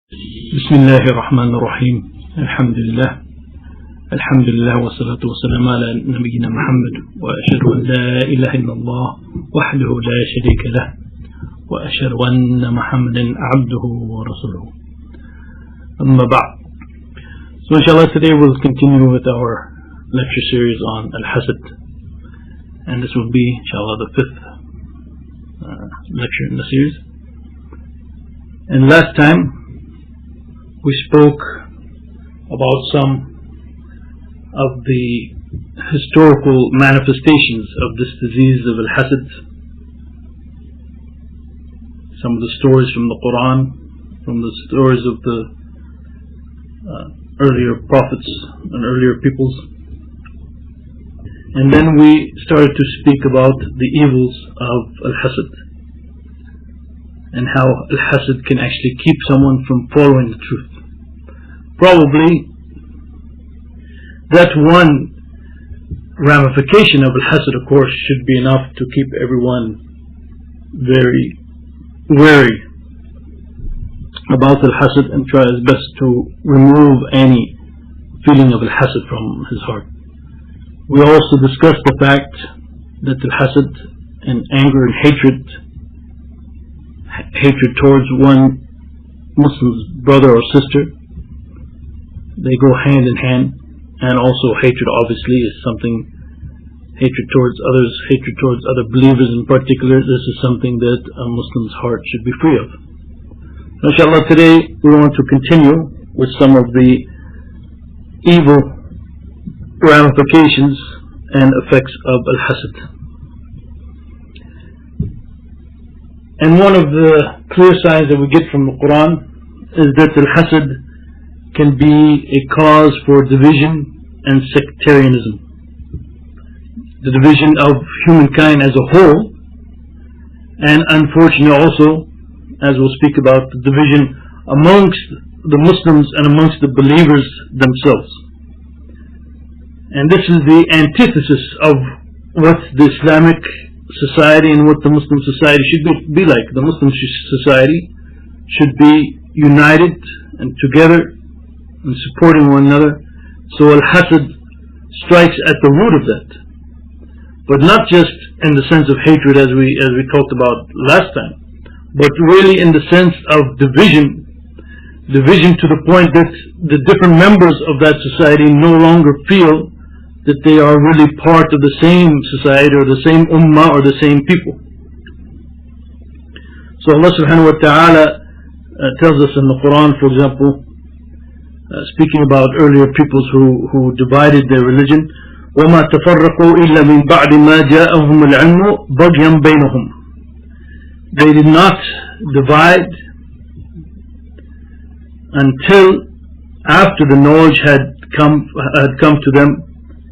بسم الله الرحمن الرحيم. الحمد لله والصلاة والسلام على نبينا محمد، وأشهد أن لا إله إلا الله وحده لا شريك له، وأشهد أن محمدا عبده ورسوله. أما بعد. So inshallah today we'll continue with our lecture series on al-Hasad, and this will be inshallah the fifth lecture in the series. And last time we spoke about some of the historical manifestations of this disease of al-Hasad, some of the stories from the Qur'an, from the stories of the earlier prophets and earlier peoples. And then we started to speak about the evils of al-Hasad and how al-Hasad can actually keep someone from following the truth. Probably that one ramification of al-Hasad, of course, should be enough to keep everyone very wary about al-Hasad and try his best to remove any feeling of al-Hasad from his heart. We also discussed the fact that al-Hasad and anger and hatred towards one Muslim's brother or sister, they go hand in hand. And also hatred obviously is something, hatred towards others, hatred towards other believers in particular, this is something that a Muslim's heart should be free of. Inshallah, today we want to continue with some of the evil ramifications and effects of al-Hasad. And one of the clear signs that we get from the Qur'an is that al-Hasad can be a cause for division and sectarianism. The division of humankind as a whole, and unfortunately also, as we'll speak about, the division amongst the Muslims and amongst the believers themselves. And this is the antithesis of what the Islamic society and what the Muslim society should be like. The Muslim society should be united and together and supporting one another. So al-Hasad strikes at the root of that, but not just in the sense of hatred as we talked about last time, but really in the sense of division to the point that the different members of that society no longer feel that they are really part of the same society or the same ummah or the same people. So Allah subhanahu wa ta'ala tells us in the Qur'an, for example, speaking about earlier peoples who divided their religion, وَمَا تَفَرَّقُوا إِلَّا مِنْ بَعْدِ مَا جَاءَهُمُ الْعِلْمُ بَغْيًا بَيْنَهُمْ. They did not divide until after the knowledge had come to them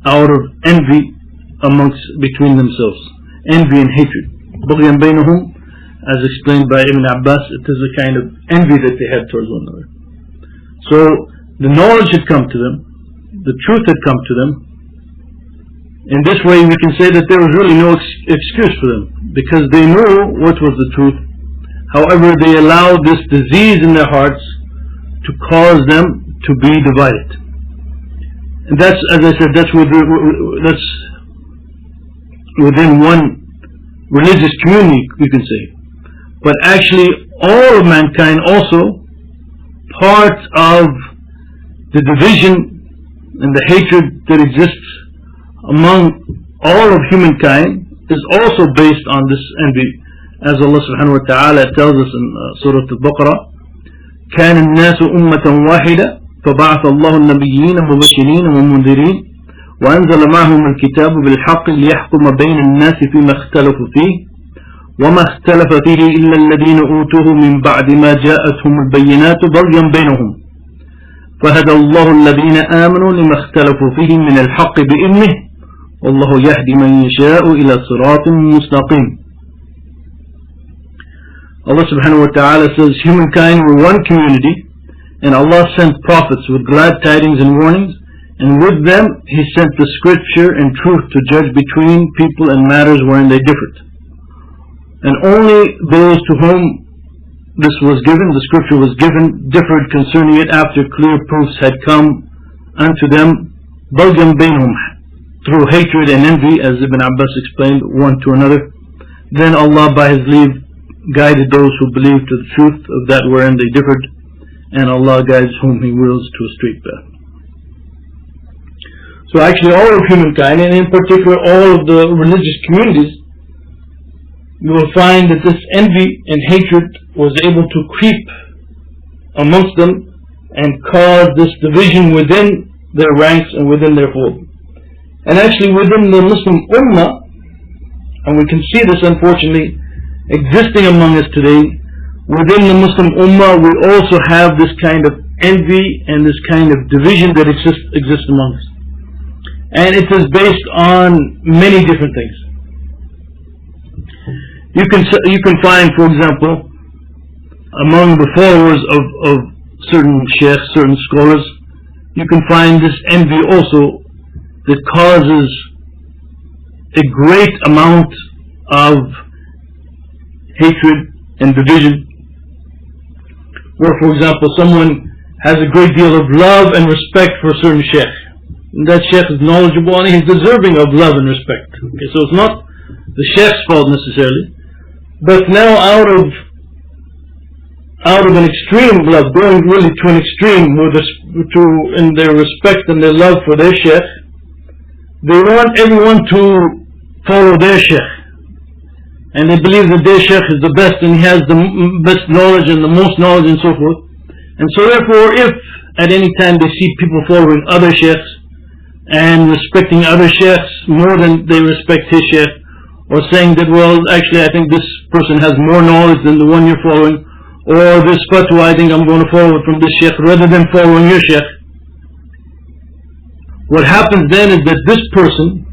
out of envy between themselves, envy and hatred. بَغْيًا بَيْنَهُمْ, as explained by Ibn Abbas, it is a kind of envy that they had towards one another. So the knowledge had come to them, the truth had come to them. In this way we can say that there was really no excuse for them, because they knew what was the truth. However, they allowed this disease in their hearts to cause them to be divided. And that's, as I said, that's within one religious community, you can say. But actually all of mankind also, part of the division and the hatred that exists among all of humankind is also based on this envy. As Allah subhanahu wa ta'ala tells us in Surah Al-Baqarah, كان الناس أمة واحدة فبعث الله النبيين مبشرين ومنذرين وأنزل معهم الكتاب بالحق ليحكم بين الناس فيما اختلفوا فيه وما اختلف فيه إلا الذين أوتوه من بعد ما جاءتهم البينات بغيا بينهم فهدى الله الذين آمنوا لما اختلفوا فيه من الحق بإذنه والله يهدي من يشاء إلى صراط مستقيم. Allah subhanahu wa ta'ala says, humankind were one community, and Allah sent prophets with glad tidings and warnings, and with them He sent the scripture and truth to judge between people and matters wherein they differed. And only those to whom this was given, the scripture was given, differed concerning it after clear proofs had come unto them, بَغْيًا بَيْنَهُمْ, through hatred and envy, as Ibn Abbas explained, one to another. Then Allah by His leave guided those who believed to the truth of that wherein they differed, and Allah guides whom He wills to a straight path. So actually all of humankind, and in particular all of the religious communities, you will find that this envy and hatred was able to creep amongst them and cause this division within their ranks and within their fold. And actually within the Muslim Ummah, and we can see this unfortunately existing among us today, within the Muslim Ummah we also have this kind of envy and this kind of division that exists among us. And it is based on many different things. You can find, for example, among the followers of certain sheikhs, certain scholars, you can find this envy also that causes a great amount of hatred and division. Where, for example, someone has a great deal of love and respect for a certain sheikh. And that sheikh is knowledgeable and he's deserving of love and respect. Okay, so it's not the sheikh's fault necessarily. But now out of an extreme love, going really to an extreme in their respect and their love for their sheikh, they want everyone to follow their sheikh. And they believe that their sheikh is the best and he has the best knowledge and the most knowledge and so forth. And so therefore, if at any time they see people following other sheikhs and respecting other sheikhs more than they respect his sheikh, or saying that, well, actually I think this person has more knowledge than the one you're following, or this fatwa I think I'm going to follow it from this sheikh rather than following your sheikh. What happens then is that this person,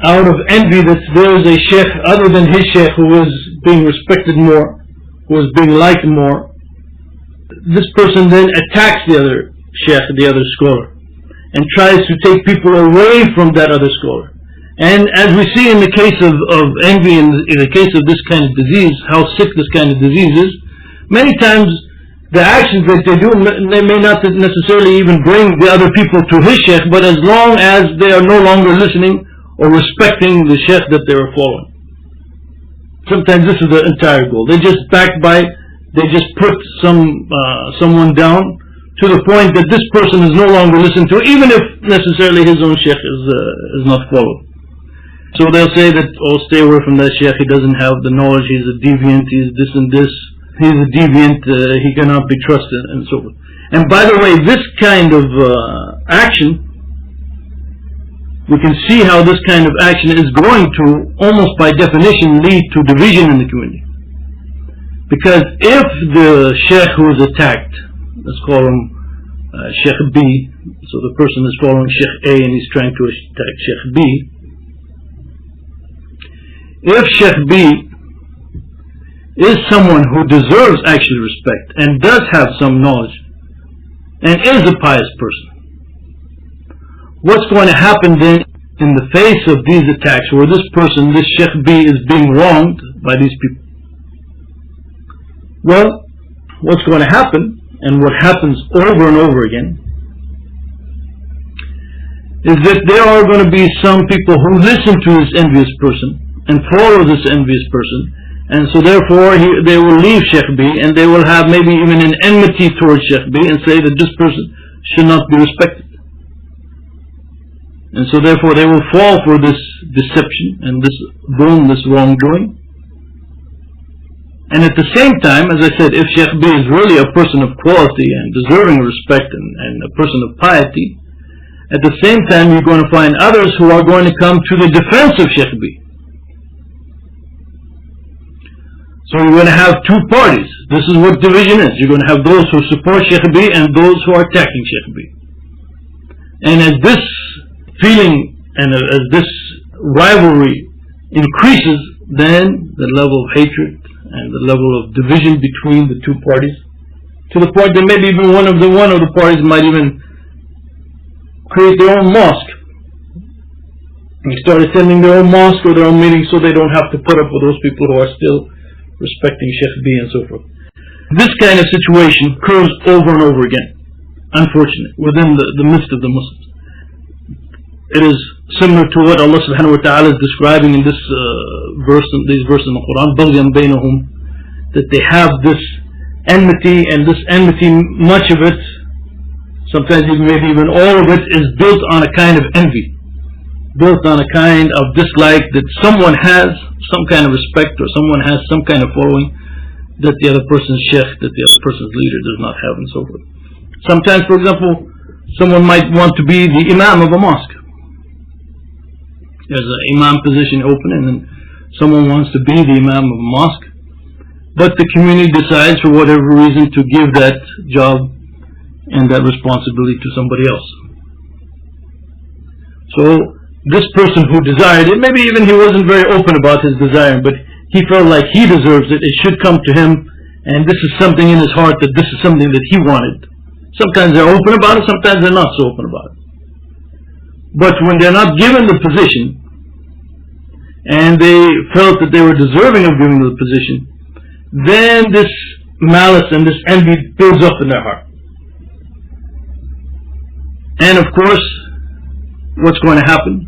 out of envy that there is a sheikh other than his sheikh who is being respected more, who is being liked more, this person then attacks the other sheikh, the other scholar, and tries to take people away from that other scholar. And as we see in the case of envy, in the case of this kind of disease, how sick this kind of disease is, many times the actions that they do, they may not necessarily even bring the other people to his sheikh, but as long as they are no longer listening or respecting the sheikh that they are following. Sometimes this is the entire goal. They just put someone down to the point that this person is no longer listened to, even if necessarily his own sheikh is not followed. So they'll say that, oh, stay away from that sheikh, he doesn't have the knowledge, he's a deviant, he's this and this, he's a deviant, he cannot be trusted, and so forth. And by the way, this kind of action, we can see how this kind of action is going to, almost by definition, lead to division in the community. Because if the sheikh who is attacked, let's call him Sheikh B, so the person is following Sheikh A and he's trying to attack Sheikh B, if Sheikh B is someone who deserves actual respect and does have some knowledge and is a pious person, what's going to happen then in the face of these attacks where this person, this Sheikh B, is being wronged by these people? Well, what's going to happen, and what happens over and over again, is that there are going to be some people who listen to this envious person and follow this envious person, and so therefore they will leave Sheikh B and they will have maybe even an enmity towards Sheikh B and say that this person should not be respected. And so therefore they will fall for this deception and this wrongdoing. And at the same time, as I said, if Sheikh B is really a person of quality and deserving of respect and a person of piety, at the same time you're going to find others who are going to come to the defense of Sheikh B. So you're going to have two parties. This is what division is. You're going to have those who support Sheikh B and those who are attacking Sheikh B. And as this feeling and as this rivalry increases, then the level of hatred and the level of division between the two parties, to the point that maybe even one of the parties might even create their own mosque. They start attending their own mosque or their own meetings so they don't have to put up with those people who are still respecting Sheikh B and so forth. This kind of situation occurs over and over again, unfortunately, within the midst of the Muslims. It is similar to what Allah subhanahu wa ta'ala is describing in this these verses in the Qur'an, بَغْيًا بَيْنَهُمْ, that they have this enmity, and this enmity, much of it, sometimes maybe even all of it, is built on a kind of envy, built on a kind of dislike that someone has some kind of respect, or someone has some kind of following that the other person's sheikh, that the other person's leader does not have, and so forth. Sometimes, for example, someone might want to be the imam of a mosque. There's an imam position open, and then someone wants to be the imam of a mosque, but the community decides for whatever reason to give that job and that responsibility to somebody else. So this person who desired it, maybe even he wasn't very open about his desire, but he felt like he deserves it, it should come to him, and this is something in his heart, that this is something that he wanted. Sometimes they're open about it, sometimes they're not so open about it. But when they're not given the position, and they felt that they were deserving of giving the position, then this malice and this envy builds up in their heart. And of course, what's going to happen?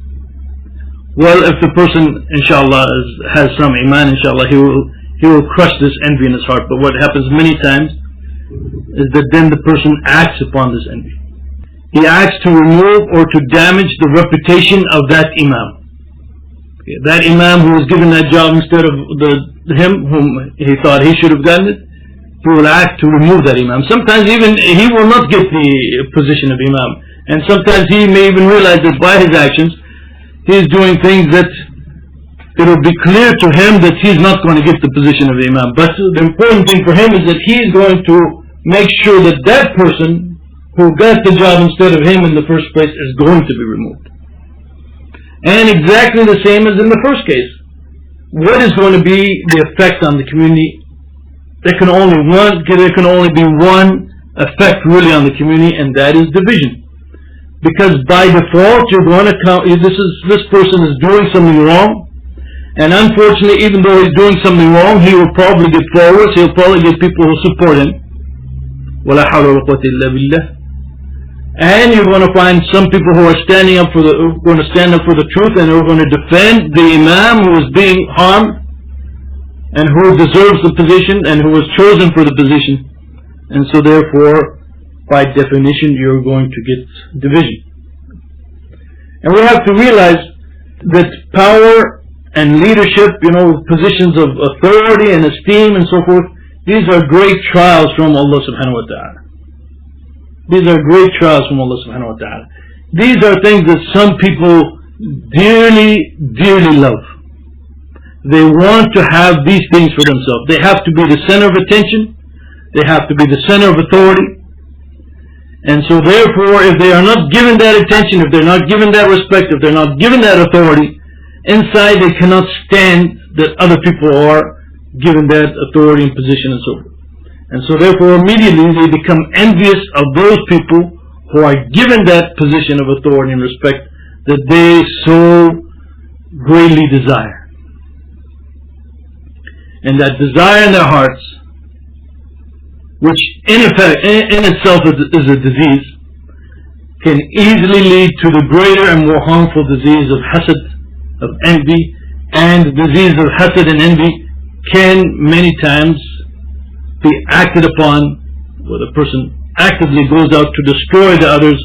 Well, if the person, inshallah, has some iman, inshallah, he will crush this envy in his heart. But what happens many times is that then the person acts upon this envy. He acts to remove or to damage the reputation of that imam. That imam who was given that job instead of him whom he thought he should have gotten it, he will act to remove that imam. Sometimes even he will not get the position of imam, and sometimes he may even realize that by his actions he is doing things that it will be clear to him that he is not going to get the position of the imam. But the important thing for him is that he is going to make sure that that person who got the job instead of him in the first place is going to be removed. And exactly the same as in the first case. What is going to be the effect on the community? There can only be one effect really on the community, and that is division. Because by default you're going to count this person is doing something wrong, and unfortunately, even though he's doing something wrong, he will probably get followers, he'll probably get people who support him. وَلَا حَوْلَ وَلَا قُوَّةَ إِلَّا بِاللَّهِ. And you're going to find some people who are going to stand up for the truth, and who are going to defend the imam who is being harmed, and who deserves the position, and who was chosen for the position. And so therefore, by definition, you're going to get division. And we have to realize that power and leadership, positions of authority and esteem and so forth, these are great trials from Allah subhanahu wa ta'ala. These are great trials from Allah subhanahu wa ta'ala. These are things that some people dearly, dearly love. They want to have these things for themselves. They have to be the center of attention. They have to be the center of authority. And so therefore, if they are not given that attention, if they're not given that respect, if they're not given that authority, inside they cannot stand that other people are given that authority and position and so forth. And so therefore immediately they become envious of those people who are given that position of authority and respect that they so greatly desire. And that desire in their hearts, which in itself is a disease, can easily lead to the greater and more harmful disease of hasad, of envy. And the disease of hasad and envy can many times be acted upon, where the person actively goes out to destroy the others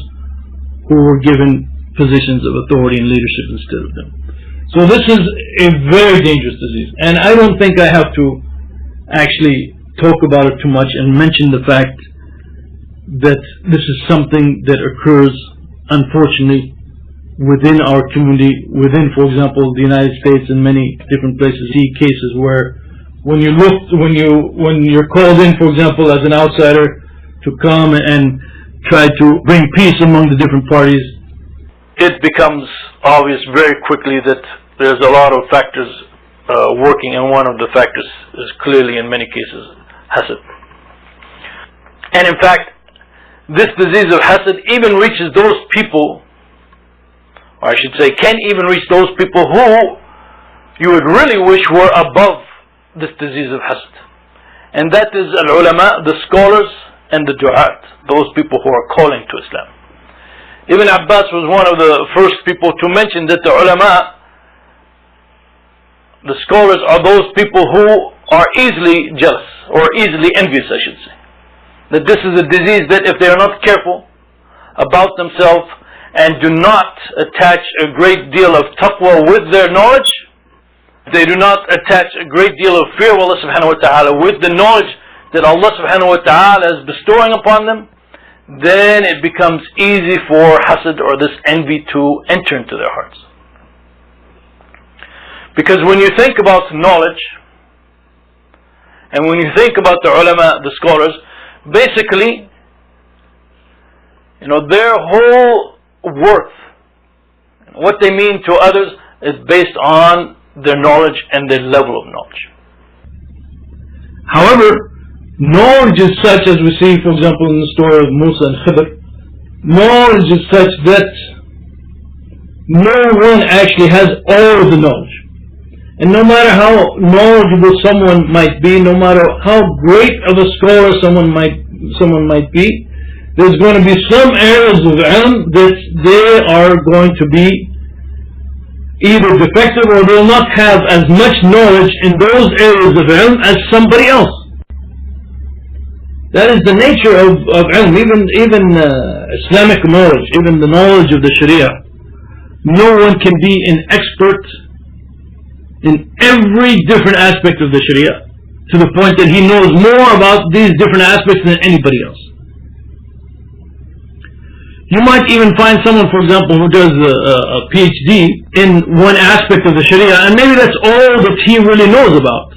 who were given positions of authority and leadership instead of them. So this is a very dangerous disease, and I don't think I have to actually talk about it too much and mention the fact that this is something that occurs, unfortunately, within our community, within, for example, the United States and many different places. See cases where when you're called in, for example, as an outsider to come and try to bring peace among the different parties, it becomes obvious very quickly that there's a lot of factors working, and one of the factors is clearly, in many cases, hasad. And in fact, this disease of hasad even reaches those people, or I should say, can even reach those people who you would really wish were above this disease of hasad. And that is al-ulama, the scholars and the du'at, those people who are calling to Islam. Ibn Abbas was one of the first people to mention that the ulama, the scholars, are those people who are easily jealous, or easily envious, I should say. That this is a disease that if they are not careful about themselves and do not attach a great deal of taqwa with their knowledge, they do not attach a great deal of fear of Allah subhanahu wa ta'ala with the knowledge that Allah subhanahu wa ta'ala is bestowing upon them, then it becomes easy for hasad, or this envy, to enter into their hearts. Because when you think about knowledge, and when you think about the ulama, the scholars, basically, their whole worth, what they mean to others, is based on their knowledge and their level of knowledge. However, knowledge is such, as we see, for example, in the story of Musa and Khidr, knowledge is such that no one actually has all of the knowledge. And no matter how knowledgeable someone might be, no matter how great of a scholar someone might be, there's going to be some areas of ilm that they are going to be either defective, or they will not have as much knowledge in those areas of ilm as somebody else. That is the nature of ilm, even Islamic knowledge, even the knowledge of the Sharia. No one can be an expert in every different aspect of the Sharia, to the point that he knows more about these different aspects than anybody else. You might even find someone, for example, who does a PhD in one aspect of the Sharia, and maybe that's all that he really knows about.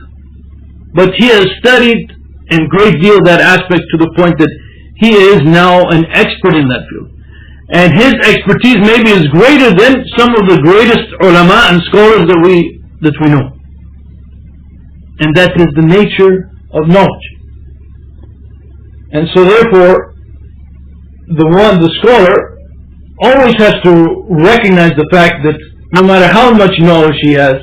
But he has studied in great deal that aspect to the point that he is now an expert in that field. And his expertise maybe is greater than some of the greatest ulama and scholars that we know. And that is the nature of knowledge. And so therefore, the scholar always has to recognize the fact that no matter how much knowledge he has,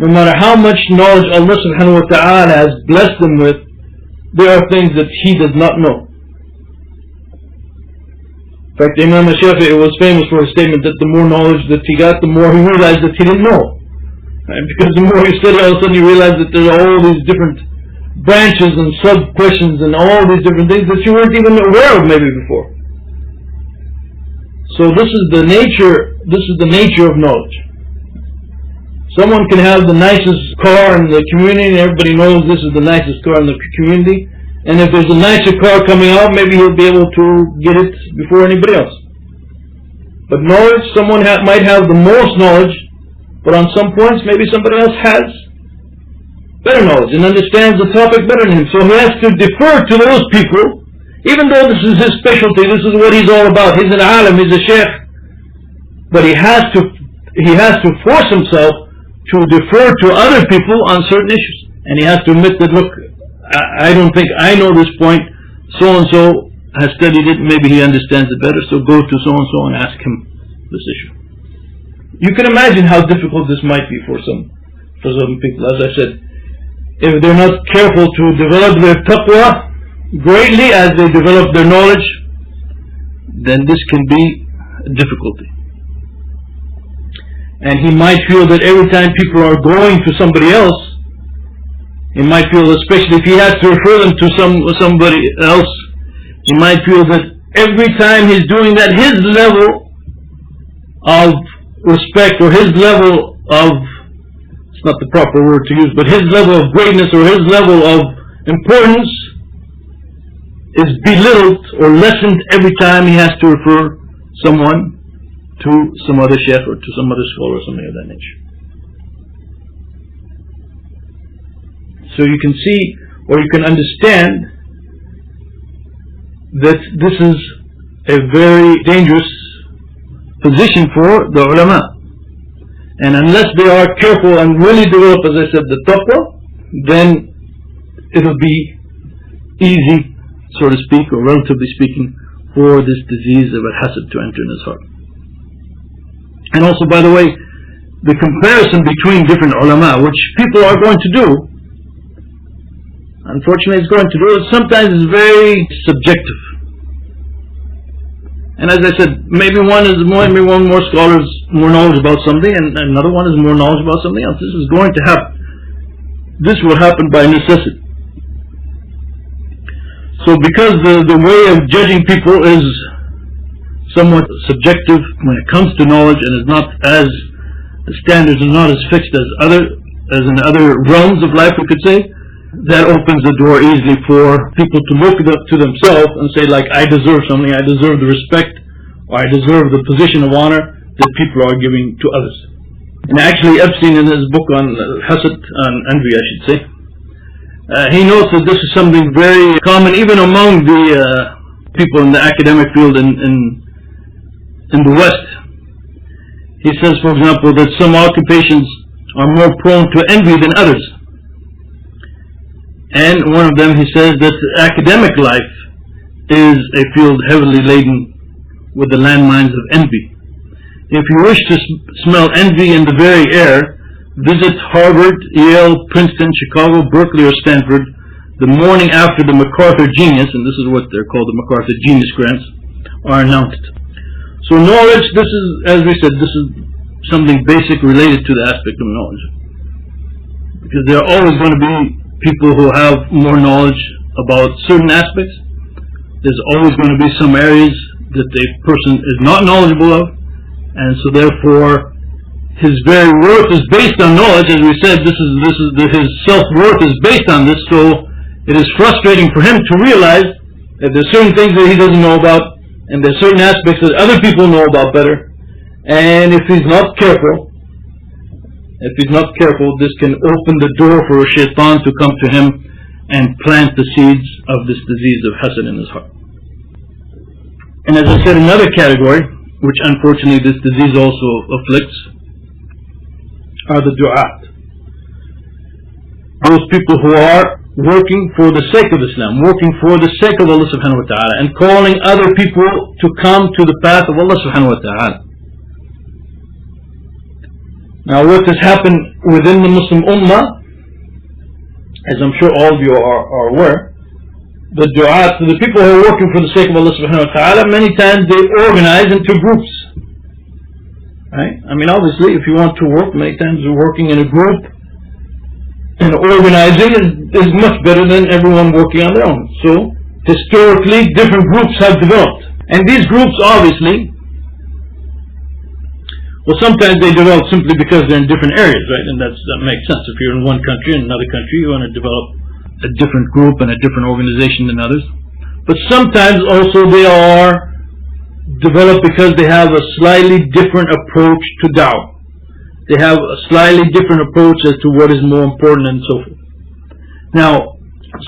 no matter how much knowledge Allah subhanahu wa ta'ala has blessed him with, there are things that he does not know. In fact, Imam al-Shafi'i was famous for his statement that the more knowledge that he got, the more he realized that he didn't know. And because the more you study, all of a sudden you realize that there are all these different branches and sub-questions and all these different things that you weren't even aware of maybe before. So this is the nature of knowledge. Someone can have the nicest car in the community, and everybody knows this is the nicest car in the community, and if there's a nicer car coming out, maybe he'll be able to get it before anybody else. But knowledge, someone might have the most knowledge, but on some points maybe somebody else has better knowledge and understands the topic better than him. So he has to defer to those people, even though this is his specialty, this is what he's all about. He's an alim, he's a sheikh. But he has to force himself to defer to other people on certain issues. And he has to admit that, look, I don't think I know this point, so-and-so has studied it, maybe he understands it better, so go to so-and-so and ask him this issue. You can imagine how difficult this might be for some people. As I said, if they're not careful to develop their taqwa greatly as they develop their knowledge, then this can be a difficulty. And he might feel that every time people are going to somebody else, he might feel, especially if he has to refer them to somebody else, he might feel that every time he's doing that, his level of respect, or his level of, it's not the proper word to use, but his level of greatness or his level of importance is belittled or lessened every time he has to refer someone to some other sheikh or to some other scholar or something of that nature. So you can see, or you can understand, that this is a very dangerous position for the ulama. And unless they are careful and really develop, as I said, the taqwa, then it'll be easy, so to speak, or relatively speaking, for this disease of al-Hasad to enter in his heart. And also, by the way, the comparison between different ulama, which people are going to do, unfortunately, it's going to do it. Sometimes it's very subjective. And as I said, maybe one more scholars more knowledge about something, and another one is more knowledge about something else. This is going to happen. This will happen by necessity. So because the way of judging people is somewhat subjective when it comes to knowledge, and is not as, the standards are not as fixed as in other realms of life, we could say, that opens the door easily for people to look to themselves and say, like, I deserve something, I deserve the respect, or I deserve the position of honor that people are giving to others. And actually, Epstein, in his book on al-Hasad, on envy, I should say, he notes that this is something very common even among the people in the academic field in the West. He says, for example, that some occupations are more prone to envy than others. And one of them, he says, that academic life is a field heavily laden with the landmines of envy. If you wish to smell envy in the very air, visit Harvard, Yale, Princeton, Chicago, Berkeley, or Stanford the morning after the MacArthur Genius, and this is what they're called, the MacArthur Genius Grants, are announced. So knowledge, this is, as we said, this is something basic related to the aspect of knowledge. Because there are always going to be people who have more knowledge about certain aspects. There's always going to be some areas that a person is not knowledgeable of, and so therefore his very worth is based on knowledge. As we said, his self-worth is based on this, so it is frustrating for him to realize that there's certain things that he doesn't know about, and there's certain aspects that other people know about better, and if he's not careful, this can open the door for a shaitan to come to him and plant the seeds of this disease of hasad in his heart. And as I said, another category, which unfortunately this disease also afflicts, are the du'at. Those people who are working for the sake of Islam, working for the sake of Allah subhanahu wa ta'ala, and calling other people to come to the path of Allah subhanahu wa ta'ala. Now what has happened within the Muslim Ummah, as I'm sure all of you are aware, the du'at, the people who are working for the sake of Allah subhanahu wa ta'ala, many times they organize into groups. Right? I mean, obviously, if you want to work, many times working in a group and organizing is much better than everyone working on their own. So, historically, different groups have developed. And these groups, obviously, well, sometimes they develop simply because they're in different areas, right? And that makes sense. If you're in one country and another country, you want to develop a different group and a different organization than others. But sometimes also they are developed because they have a slightly different approach to da'wah. They have a slightly different approach as to what is more important and so forth. Now,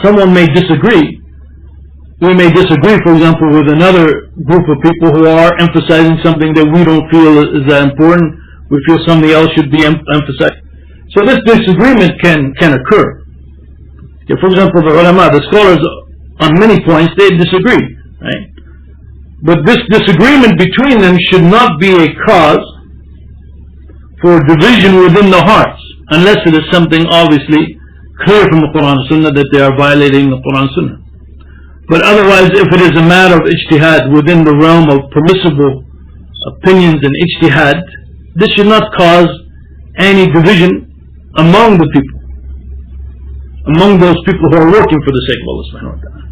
someone may disagree. We may disagree, for example, with another group of people who are emphasizing something that we don't feel is that important. We feel something else should be emphasized. So this disagreement can occur. Yeah, for example, the ulama, the scholars, on many points, they disagree, right? But this disagreement between them should not be a cause for division within the hearts, unless it is something obviously clear from the Qur'an and Sunnah that they are violating the Qur'an and Sunnah. But otherwise, if it is a matter of ijtihad within the realm of permissible opinions and ijtihad, this should not cause any division among the people, among those people who are working for the sake of Allah subhanahu wa ta'ala.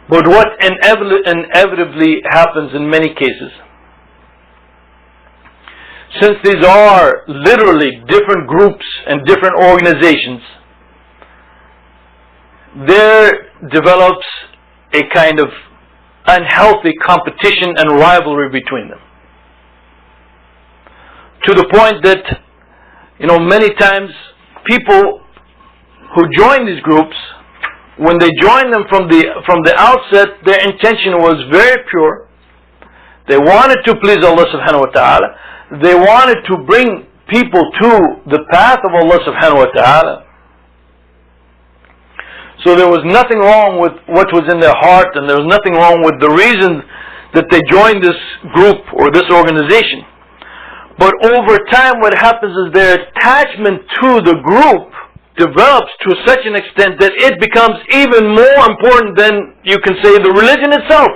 But what inevitably happens in many cases, since these are literally different groups and different organizations, there develops a kind of unhealthy competition and rivalry between them. To the point that, many times people who join these groups, when they join them from the outset, their intention was very pure. They wanted to please Allah subhanahu wa ta'ala. They wanted to bring people to the path of Allah subhanahu wa ta'ala. So there was nothing wrong with what was in their heart, and there was nothing wrong with the reason that they joined this group or this organization. But over time what happens is their attachment to the group develops to such an extent that it becomes even more important than, you can say, the religion itself.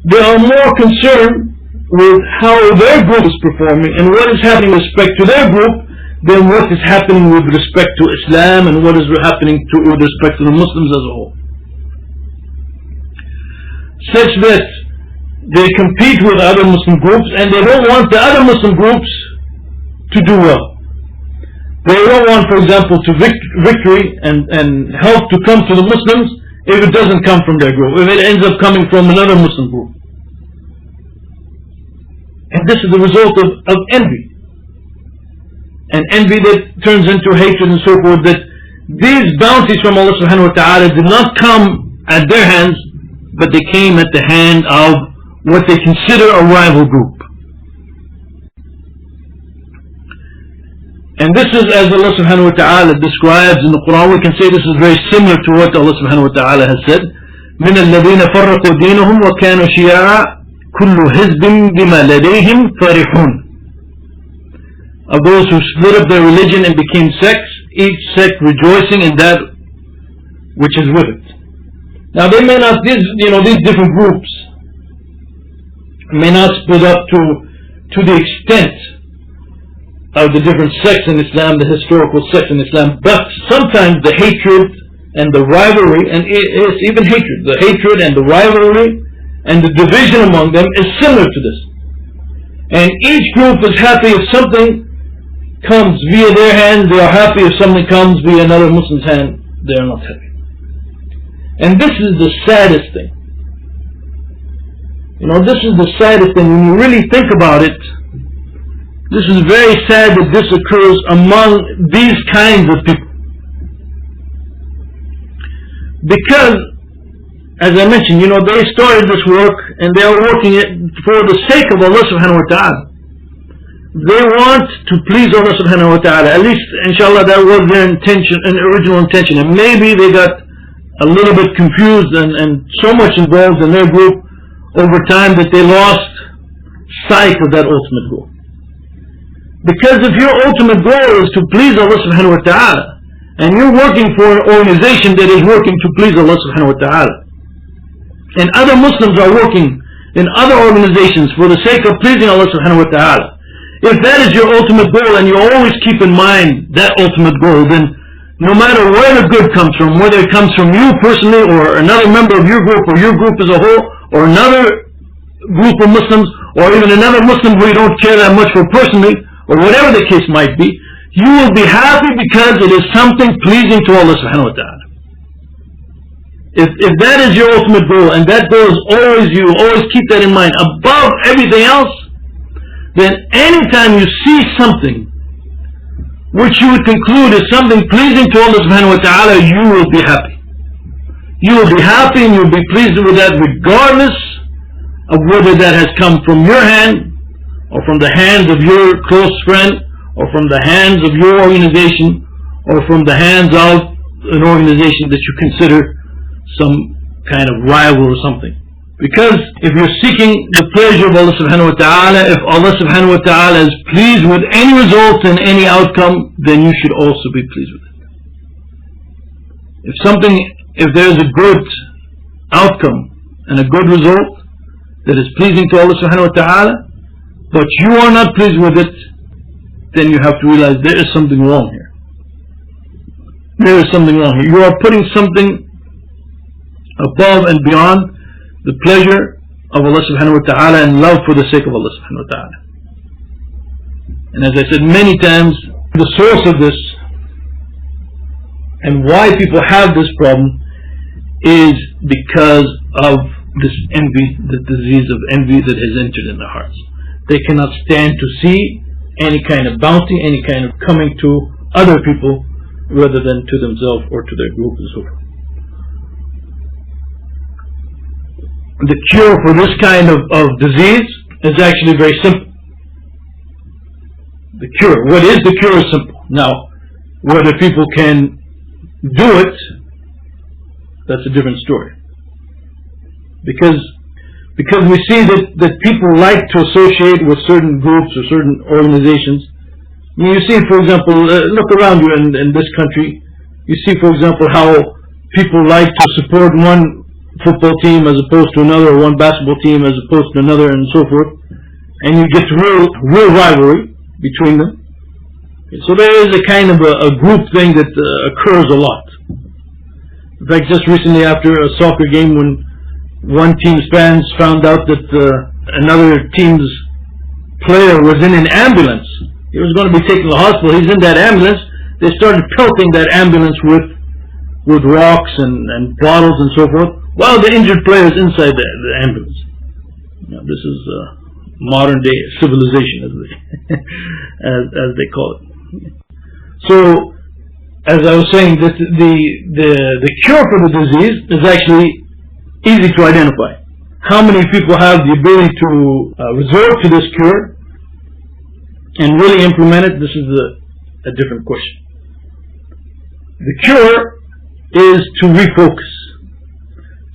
They are more concerned with how their group is performing and what is happening with respect to their group than what is happening with respect to Islam and what is happening with respect to the Muslims as a whole. Such that they compete with other Muslim groups and they don't want the other Muslim groups to do well. They don't want, for example, to victory and help to come to the Muslims if it doesn't come from their group, if it ends up coming from another Muslim group. And this is the result of envy. And envy that turns into hatred and so forth, that these bounties from Allah subhanahu wa ta'ala did not come at their hands, but they came at the hand of what they consider a rival group. And this is, as Allah subhanahu wa ta'ala describes in the Qur'an, we can say this is very similar to what Allah subhanahu wa ta'ala has said. مِنَ الَّذِينَ فَرَّقُوا دِينَهُمْ وَكَانُوا شِيَعًا كُلُّ حِزْبٍ بِمَا لَدَيْهِمْ فَرِحُونَ. Of those who split up their religion and became sects, each sect rejoicing in that which is with it. Now they may not, these different groups may not split up to the extent of the different sects in Islam, the historical sects in Islam, but sometimes the hatred and the rivalry, and it's even hatred, the hatred and the rivalry and the division among them is similar to this. And each group is happy if something comes via their hand, they are happy. If something comes via another Muslim's hand, they are not happy. And this is the saddest thing. This is the saddest thing. When you really think about it, this is very sad that this occurs among these kinds of people. Because, as I mentioned, they started this work and they are working it for the sake of Allah subhanahu wa ta'ala. They want to please Allah subhanahu wa ta'ala. At least, inshallah, that was their intention, an original intention. And maybe they got a little bit confused and so much involved in their group over time that they lost sight of that ultimate goal. Because if your ultimate goal is to please Allah subhanahu wa ta'ala, and you're working for an organization that is working to please Allah subhanahu wa ta'ala, and other Muslims are working in other organizations for the sake of pleasing Allah subhanahu wa ta'ala, if that is your ultimate goal and you always keep in mind that ultimate goal, then no matter where the good comes from, whether it comes from you personally or another member of your group or your group as a whole or another group of Muslims or even another Muslim who you don't care that much for personally or whatever the case might be, you will be happy because it is something pleasing to Allah subhanahu wa ta'ala. If that is your ultimate goal and that goal is always you, always keep that in mind above everything else, then anytime you see something which you would conclude is something pleasing to Allah subhanahu wa ta'ala, you will be happy. You will be happy and you will be pleased with that regardless of whether that has come from your hand or from the hands of your close friend or from the hands of your organization or from the hands of an organization that you consider some kind of rival or something. Because if you're seeking the pleasure of Allah subhanahu wa ta'ala, if Allah subhanahu wa ta'ala is pleased with any result and any outcome, then you should also be pleased with it. If there's a good outcome and a good result that is pleasing to Allah subhanahu wa ta'ala, but you are not pleased with it, then you have to realize there is something wrong here. There is something wrong here. You are putting something above and beyond the pleasure of Allah subhanahu wa ta'ala and love for the sake of Allah subhanahu wa ta'ala. And as I said many times, the source of this and why people have this problem is because of this envy, the disease of envy that has entered in their hearts. They cannot stand to see any kind of bounty, any kind of coming to other people rather than to themselves or to their group and so forth. The cure for this kind of disease is actually very simple. The cure, what is the cure is simple. Now, whether people can do it, that's a different story. Because we see that people like to associate with certain groups or certain organizations, mean, you see, for example, look around you in this country. You see, for example, how people like to support one football team as opposed to another, or one basketball team as opposed to another, and so forth. And you get real rivalry between them. So there is a kind of a group thing that occurs a lot. In fact, just recently after a soccer game, when one team's fans found out that another team's player was in an ambulance, he was going to be taken to the hospital, he's in that ambulance, they started pelting that ambulance with rocks and bottles and so forth, while the injured player is inside the ambulance. Now, this is modern day civilization, as they call it. So, as I was saying, the cure for the disease is actually easy to identify. How many people have the ability to resort to this cure and really implement it? This is a different question. The cure is to refocus.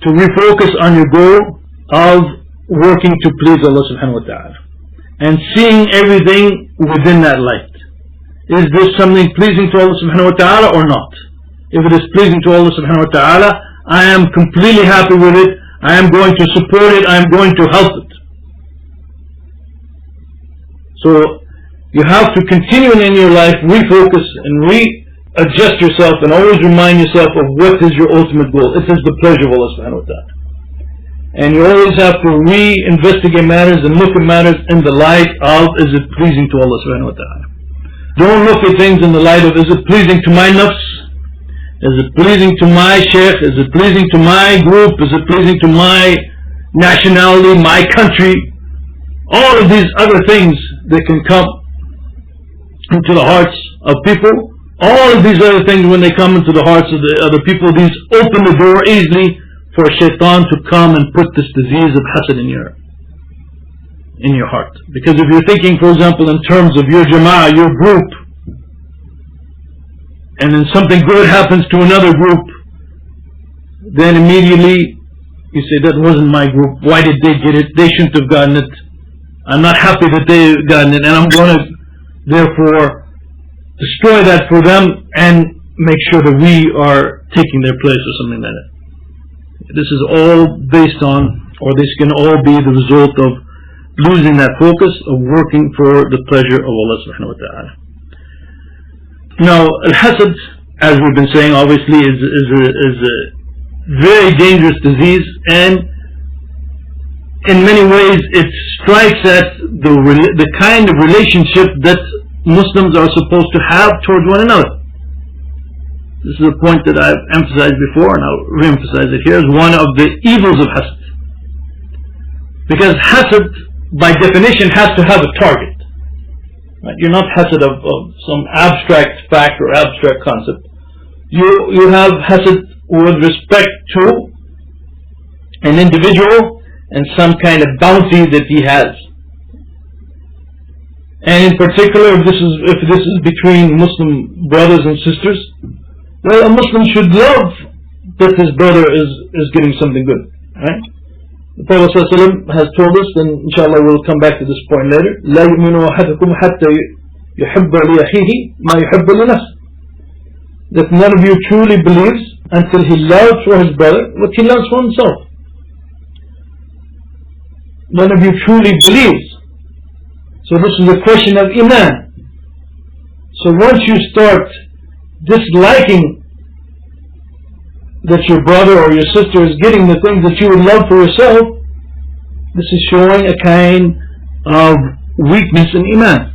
To refocus on your goal of working to please Allah subhanahu wa ta'ala. And seeing everything within that light. Is this something pleasing to Allah subhanahu wa ta'ala or not? If it is pleasing to Allah subhanahu wa ta'ala, I am completely happy with it. I am going to support it. I am going to help it. So you have to continue in your life, refocus and readjust yourself, and always remind yourself of what is your ultimate goal. It is the pleasure of Allah subhanahu wa ta'ala. And you always have to re-investigate matters and look at matters in the light of, is it pleasing to Allah subhanahu wa ta'ala? Don't look at things in the light of, is it pleasing to my nafs? Is it pleasing to my sheikh? Is it pleasing to my group? Is it pleasing to my nationality, my country? All of these other things that can come into the hearts of people, all of these other things, when they come into the hearts of the other people, these open the door easily for shaitan to come and put this disease of hasad in your heart. Because if you're thinking, for example, in terms of your jama'ah, your group, and then something good happens to another group, then immediately you say, that wasn't my group, why did they get it? They shouldn't have gotten it. I'm not happy that they've gotten it, and I'm going to therefore destroy that for them and make sure that we are taking their place or something like that. This is all based on, or this can all be the result of losing that focus of working for the pleasure of Allah subhanahu wa ta'ala. Now, al-Hasad, as we've been saying, obviously is a very dangerous disease, and in many ways it strikes at the kind of relationship that Muslims are supposed to have towards one another. This is a point that I've emphasized before, and I'll re-emphasize it here, as one of the evils of hasad. Because hasad, by definition, has to have a target. Right? You're not hasad of some abstract fact or abstract concept. You have hasad with respect to an individual and some kind of bounty that he has. And in particular, if this is between Muslim brothers and sisters, well, a Muslim should love that his brother is getting something good. Right? The Prophet ﷺ has told us, and inshallah we'll come back to this point later, لا يؤمن أحدكم حتى يحب لأخيه ما يحب لنفسه. That none of you truly believes until he loves for his brother what he loves for himself. None of you truly believes. So this is a question of iman. So once you start disliking that your brother or your sister is getting the things that you would love for yourself, this is showing a kind of weakness in iman.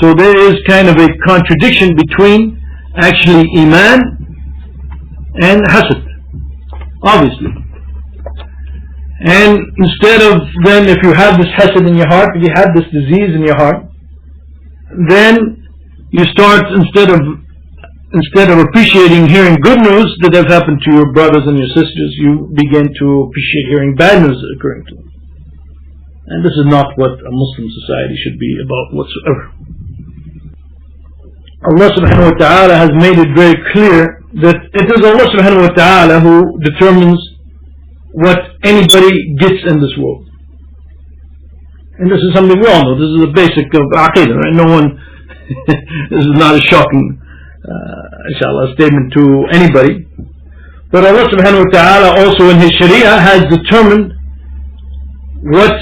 So there is kind of a contradiction between actually iman and hasad, obviously. And instead of then, if you have this hasad in your heart, if you have this disease in your heart, then you start, instead of appreciating hearing good news that have happened to your brothers and your sisters, you begin to appreciate hearing bad news occurring to them. And this is not what a Muslim society should be about whatsoever. Allah subhanahu wa ta'ala has made it very clear that it is Allah subhanahu wa ta'ala who determines what anybody gets in this world. And this is something we all know. This is the basic of Aqidah, right? No one, this is not a shocking, inshallah, statement to anybody. But Allah subhanahu wa ta'ala also in His Sharia has determined what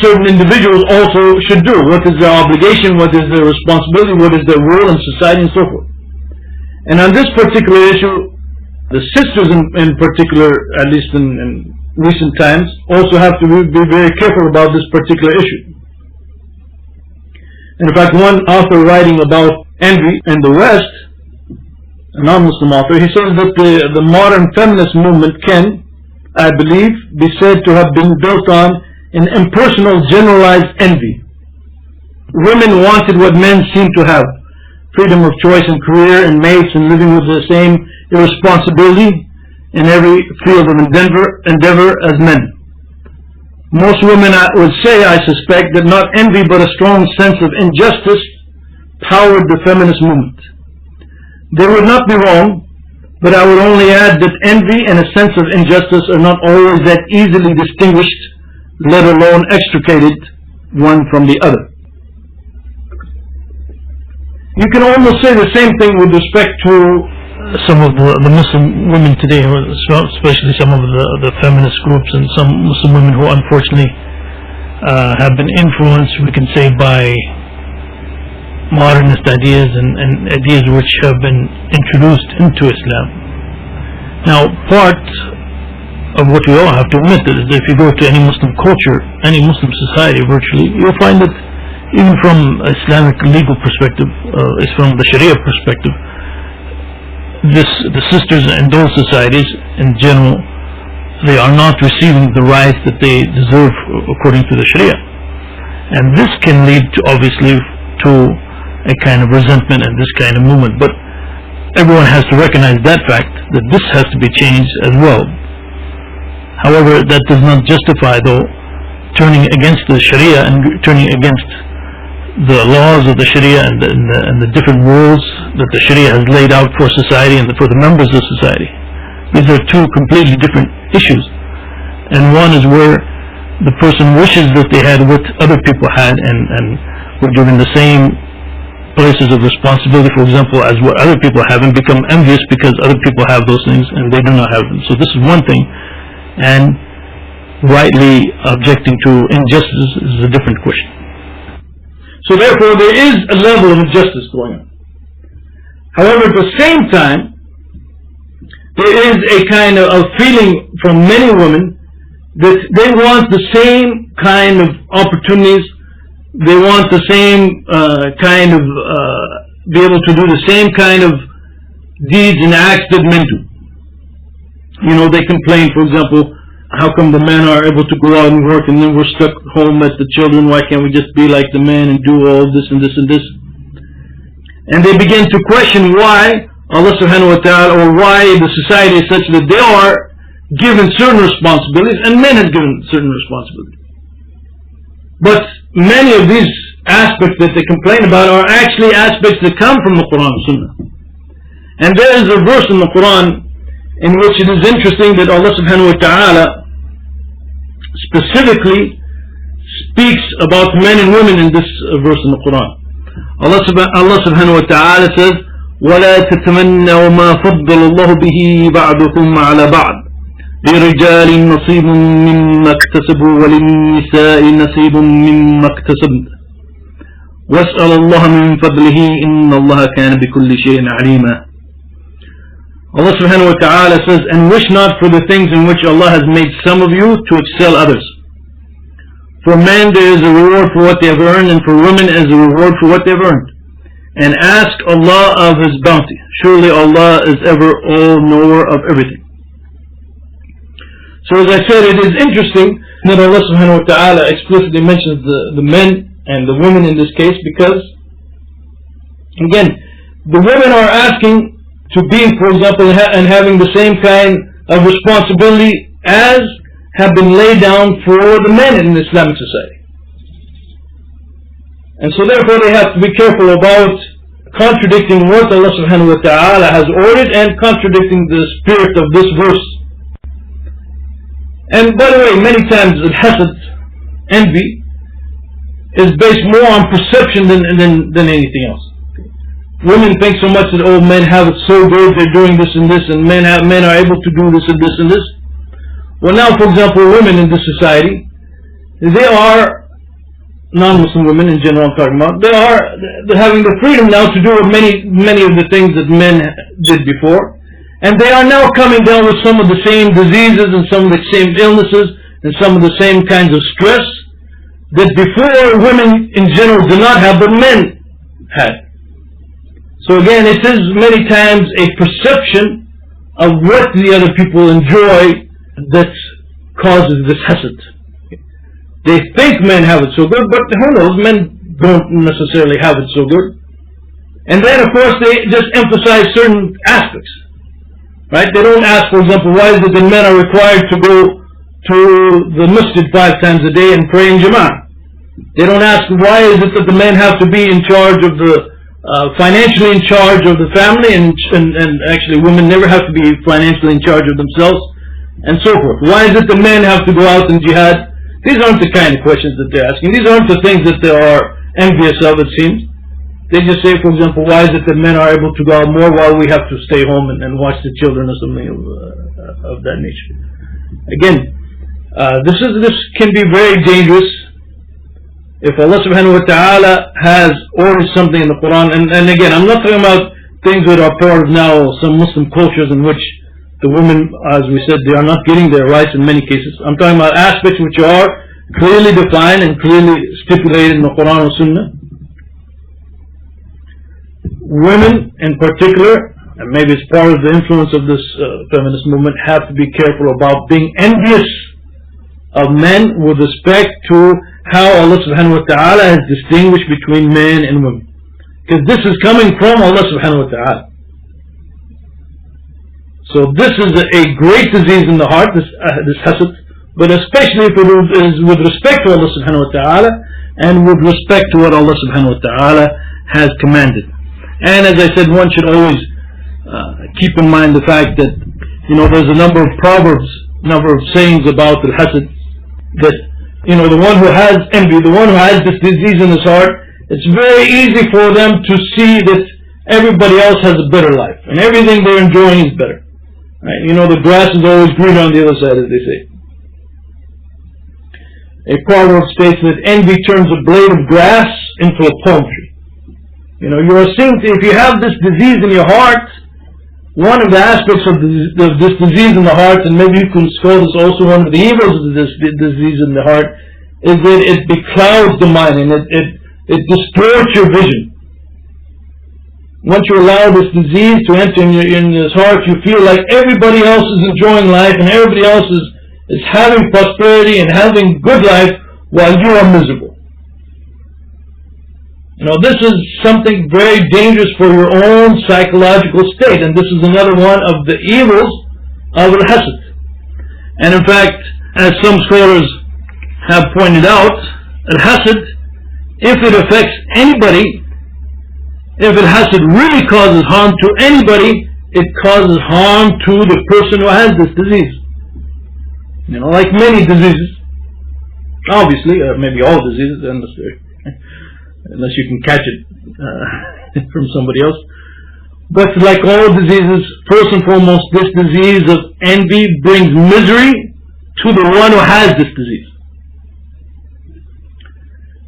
certain individuals also should do. What is their obligation, what is their responsibility, what is their role in society and so forth. And on this particular issue, the sisters in particular, at least in recent times, also have to be very careful about this particular issue. And in fact, one author writing about envy in the West, a non-Muslim author, he says that the modern feminist movement can, I believe, be said to have been built on an impersonal generalized envy. Women wanted what men seem to have: freedom of choice in career and mates, and living with the same irresponsibility in every field of endeavor as men. Most women, I would say, I suspect, that not envy but a strong sense of injustice powered the feminist movement. They would not be wrong, but I would only add that envy and a sense of injustice are not always that easily distinguished, let alone extricated one from the other. You can almost say the same thing with respect to some of the Muslim women today, especially some of the feminist groups and some Muslim women who unfortunately have been influenced, we can say, by modernist ideas and ideas which have been introduced into Islam. Now, part of what we all have to admit is that if you go to any Muslim culture, any Muslim society virtually, you'll find that even from Islamic legal perspective, from the Sharia perspective, the sisters in those societies in general, they are not receiving the rights that they deserve according to the Sharia. And this can lead to, obviously, to a kind of resentment and this kind of movement. But everyone has to recognize that fact, that this has to be changed as well. However, that does not justify, though, turning against the Sharia and turning against the laws of the Sharia and the different rules that the Sharia has laid out for society and for the members of society. These are two completely different issues. And one is where the person wishes that they had what other people had and were given the same places of responsibility, for example, as what other people have, and become envious because other people have those things and they do not have them. So this is one thing. And rightly objecting to injustice is a different question. So therefore there is a level of injustice going on. However, at the same time, there is a kind of feeling from many women that they want the same kind of opportunities, they want the same kind of, be able to do the same kind of deeds and acts that men do. You know, they complain, for example, how come the men are able to go out and work and then we're stuck home at the children? Why can't we just be like the men and do all this and this and this? And they begin to question why Allah subhanahu wa ta'ala, or why the society is such that they are given certain responsibilities and men have given certain responsibilities. But many of these aspects that they complain about are actually aspects that come from the Qur'an and Sunnah. And there is a verse in the Qur'an in which it is interesting that Allah subhanahu wa ta'ala specifically speaks about men and women in this verse in the Quran. Allah subhanahu wa ta'ala says, وَلَا تَتَمَنَّوْا مَا فَضَّلَ اللَّهُ بِهِ بَعْضُكُمْ عَلَى بَعْضٍ لِرِجَالٍ نَصِيبٌ مِّمَّا اكْتَسَبُوا وَلِلنِّسَاءِ نَصِيبٌ مِّمَّا اكْتَسَبْنَ وَاسْأَلُ اللَّهَ مِن فَضْلِهِ إِنَّ اللَّهَ كَانَ بِكُلِّ شَيْءٍ عَلِيمًا. Allah subhanahu wa ta'ala says, and wish not for the things in which Allah has made some of you to excel others. For men there is a reward for what they have earned, and for women is a reward for what they have earned. And ask Allah of His bounty. Surely Allah is ever all-knower of everything. So as I said, it is interesting that Allah subhanahu wa ta'ala explicitly mentions the men and the women in this case, because, again, the women are asking to be, for example, and having the same kind of responsibility as have been laid down for the men in the Islamic society. And so therefore they have to be careful about contradicting what Allah subhanahu wa ta'ala has ordered and contradicting the spirit of this verse. And by the way, many times al-Hasad, envy, is based more on perception than anything else. Women think so much that, oh, men have it so good, they're doing this and this, and men are able to do this and this and this. Well, now, for example, women in this society, they are, non-Muslim women in general I'm talking about, they're having the freedom now to do many of the things that men did before, and they are now coming down with some of the same diseases and some of the same illnesses and some of the same kinds of stress that before women in general did not have, but men had. So again, it is many times a perception of what the other people enjoy that causes this hasad. They think men have it so good, but who knows, men don't necessarily have it so good. And then of course they just emphasize certain aspects. Right? They don't ask, for example, why is it that men are required to go to the masjid 5 times a day and pray in Jama'ah? They don't ask, why is it that the men have to be in charge of the financially in charge of the family, and actually women never have to be financially in charge of themselves, and so forth. Why is it the men have to go out and jihad? These aren't the kind of questions that they're asking. These aren't the things that they are envious of, it seems. They just say, for example, why is it that men are able to go out more while we have to stay home and watch the children or something of that nature. Again, this can be very dangerous. If Allah subhanahu wa ta'ala has ordered something in the Qur'an, and again, I'm not talking about things that are part of now some Muslim cultures in which the women, as we said, they are not getting their rights in many cases. I'm talking about aspects which are clearly defined and clearly stipulated in the Qur'an and Sunnah. Women in particular, and maybe it's part of the influence of this feminist movement, have to be careful about being envious of men with respect to how Allah subhanahu wa ta'ala has distinguished between men and women. Because this is coming from Allah subhanahu wa ta'ala. So this is a great disease in the heart, this hasad, but especially if it is with respect to Allah subhanahu wa ta'ala and with respect to what Allah subhanahu wa ta'ala has commanded. And as I said, one should always keep in mind the fact that, there's a number of proverbs, number of sayings about al-Hasad, that the one who has envy, the one who has this disease in his heart, it's very easy for them to see that everybody else has a better life and everything they're enjoying is better. Right? The grass is always greener on the other side, as they say. A proverb states that envy turns a blade of grass into a palm tree. You are seeing, if you have this disease in your heart, one of the aspects of this disease in the heart, and maybe you can call this also one of the evils of this disease in the heart, is that it beclouds the mind and it distorts your vision. Once you allow this disease to enter in this heart, you feel like everybody else is enjoying life and everybody else is having prosperity and having good life while you are miserable. This is something very dangerous for your own psychological state, and this is another one of the evils of al-Hasad. And in fact, as some scholars have pointed out, al-Hasad, if it affects anybody, if al-Hasad really causes harm to anybody, it causes harm to the person who has this disease. Like many diseases, obviously, maybe all diseases, unless you can catch it from somebody else. But like all diseases, first and foremost, this disease of envy brings misery to the one who has this disease.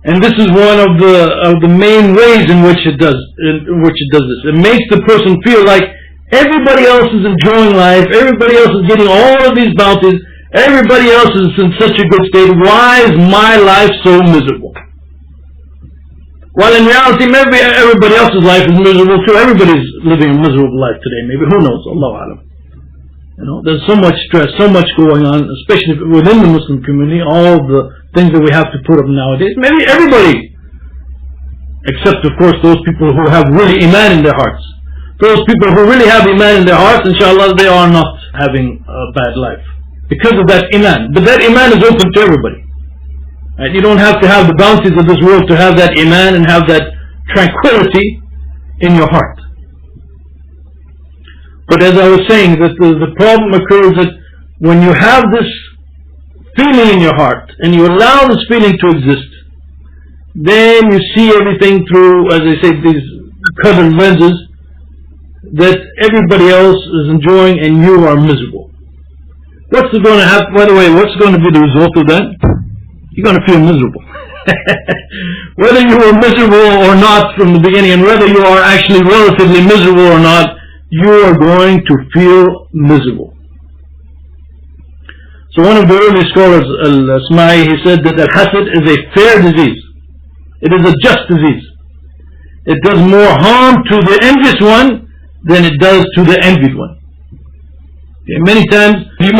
And this is one of the main ways in which it does this. It makes the person feel like everybody else is enjoying life, everybody else is getting all of these bounties, everybody else is in such a good state. Why is my life so miserable? While in reality, maybe everybody else's life is miserable too. Everybody's living a miserable life today. Maybe, who knows? Allahu Alam. There's so much stress, so much going on, especially within the Muslim community. All the things that we have to put up nowadays. Maybe everybody, except of course those people who have really iman in their hearts. Those people who really have iman in their hearts, inshallah, they are not having a bad life because of that iman. But that iman is open to everybody. Right? You don't have to have the bounties of this world to have that iman and have that tranquility in your heart. But as I was saying, the problem occurs that when you have this feeling in your heart and you allow this feeling to exist, then you see everything through, as I say, these colored lenses that everybody else is enjoying and you are miserable. What's going to happen, by the way, what's going to be the result of that? You're going to feel miserable. Whether you were miserable or not from the beginning, and whether you are actually relatively miserable or not, you are going to feel miserable. So one of the early scholars, al-Asma'i, he said that al-Hasad is a fair disease. It is a just disease. It does more harm to the envious one than it does to the envied one. Okay, many times you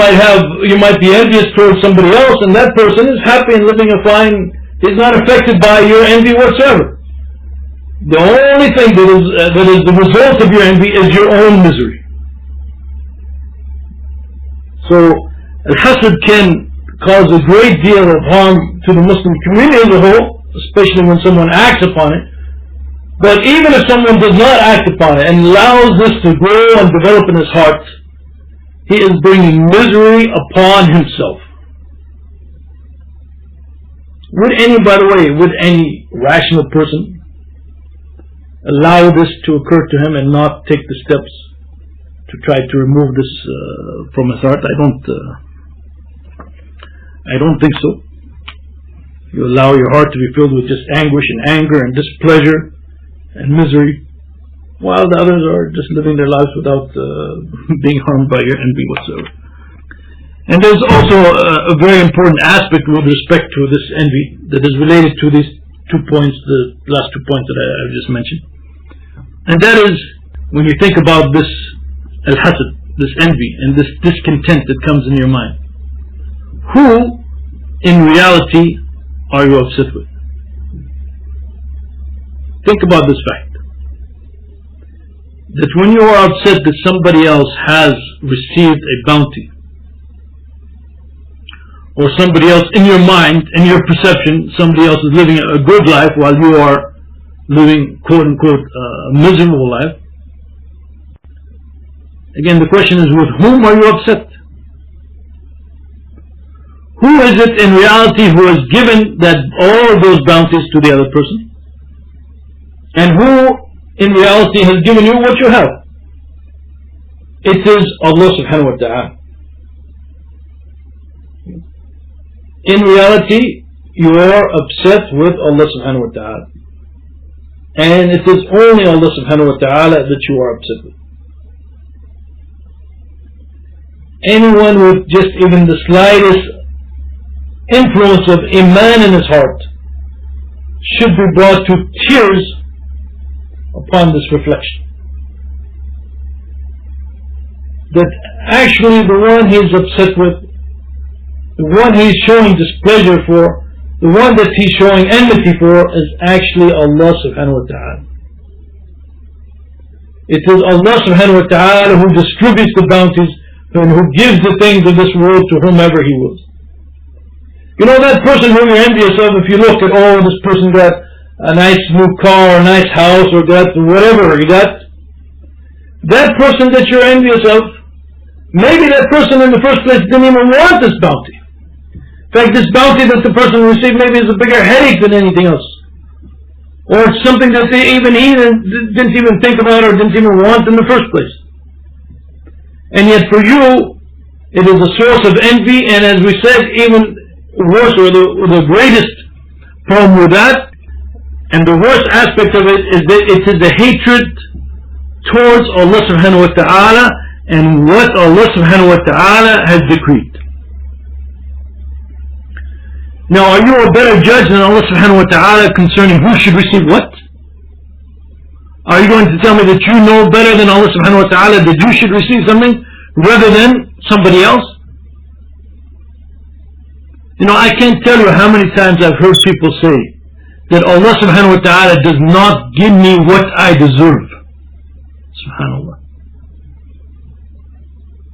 might be envious towards somebody else, and that person is happy and living a fine. He's not affected by your envy whatsoever. The only thing that is the result of your envy is your own misery. So al-Hasad can cause a great deal of harm to the Muslim community as a whole, especially when someone acts upon it. But even if someone does not act upon it and allows this to grow and develop in his heart, he is bringing misery upon himself. By the way, would any rational person allow this to occur to him and not take the steps to try to remove this from his heart? I don't think so. You allow your heart to be filled with just anguish and anger and displeasure and misery, while the others are just living their lives without being harmed by your envy whatsoever. And there's also a very important aspect with respect to this envy that is related to these 2 points, the last 2 points that I just mentioned. And that is, when you think about this al-Hasad, this envy and this discontent that comes in your mind, who in reality are you upset with? Think about this fact, that when you are upset that somebody else has received a bounty, or somebody else in your mind, in your perception, somebody else is living a good life while you are living quote unquote a miserable life. Again, the question is, with whom are you upset? Who is it in reality who has given all of those bounties to the other person? And who in reality has given you what you have? It is Allah subhanahu wa ta'ala. In reality, you are upset with Allah subhanahu wa ta'ala. And it is only Allah subhanahu wa ta'ala that you are upset with. Anyone with just even the slightest influence of iman in his heart should be brought to tears upon this reflection. That actually the one he is upset with, the one he is showing displeasure for, the one that he is showing enmity for, is actually Allah subhanahu wa ta'ala. It is Allah subhanahu wa ta'ala who distributes the bounties and who gives the things of this world to whomever he wills. You know, that person who you're envious of, if you look at, oh, this person got a nice new car, or a nice house, or got whatever he got, that person that you're envious of, maybe that person in the first place didn't even want this bounty. In fact, this bounty that the person received maybe is a bigger headache than anything else. Or it's something that he didn't even think about or didn't even want in the first place. And yet for you, it is a source of envy, and as we said, even worse, or the greatest problem with that, and the worst aspect of it is that it is a hatred towards Allah subhanahu wa ta'ala and what Allah subhanahu wa ta'ala has decreed. Now, are you a better judge than Allah subhanahu wa ta'ala concerning who should receive what? Are you going to tell me that you know better than Allah subhanahu wa ta'ala that you should receive something rather than somebody else? You know, I can't tell you how many times I've heard people say that Allah subhanahu wa ta'ala does not give me what I deserve. Subhanallah.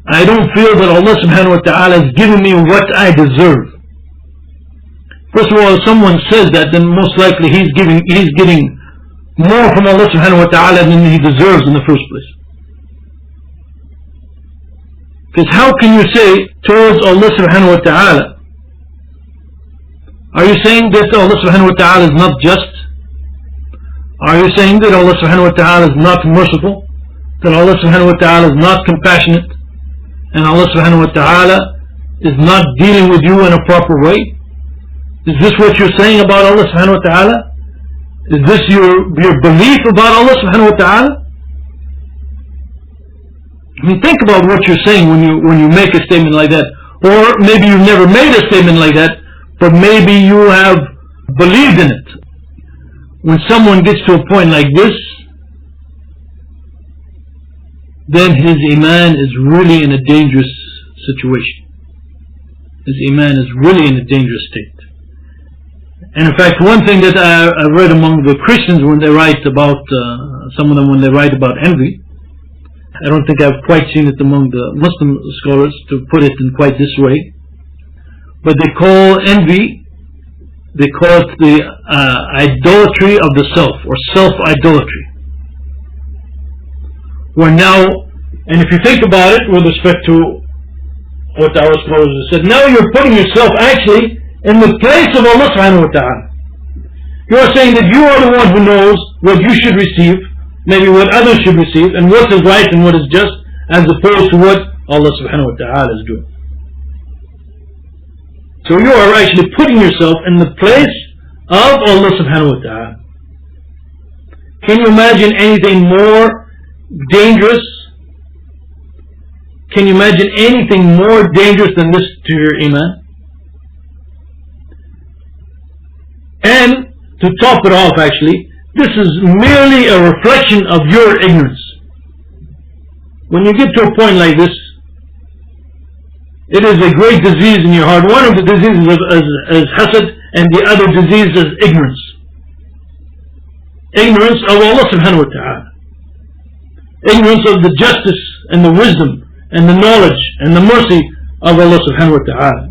I don't feel that Allah subhanahu wa ta'ala has given me what I deserve. First of all, if someone says that, then most likely he's getting more from Allah subhanahu wa ta'ala than he deserves in the first place. Because how can you say towards Allah subhanahu wa ta'ala, Are you saying that Allah subhanahu wa ta'ala is not just? Are you saying that Allah subhanahu wa ta'ala is not merciful? That Allah subhanahu wa ta'ala is not compassionate? And Allah subhanahu wa ta'ala is not dealing with you in a proper way? Is this what you're saying about Allah subhanahu wa ta'ala? Is this your belief about Allah subhanahu wa ta'ala? I mean, think about what you're saying when you make a statement like that. Or maybe you've never made a statement like that, but maybe you have believed in it. When someone gets to a point like this, then his iman is really in a dangerous situation. His iman is really in a dangerous state. And in fact, one thing that I read among the Christians when they write about, some of them when they write about envy, I don't think I've quite seen it among the Muslim scholars to put it in quite this way, but they call envy, they call it the idolatry of the self, or self-idolatry. Where now, and if you think about it with respect to what our scholars have said, now you're putting yourself actually in the place of Allah subhanahu wa ta'ala. You are saying that you are the one who knows what you should receive, maybe what others should receive, and what is right and what is just, as opposed to what Allah subhanahu wa ta'ala is doing. So you are actually putting yourself in the place of Allah subhanahu wa ta'ala. Can you imagine anything more dangerous? Can you imagine anything more dangerous than this to your iman? And to top it off, actually, this is merely a reflection of your ignorance. When you get to a point like this, it is a great disease in your heart. One of the diseases is hasad, and the other disease is ignorance. Ignorance of Allah subhanahu wa ta'ala. Ignorance of the justice and the wisdom and the knowledge and the mercy of Allah subhanahu wa ta'ala.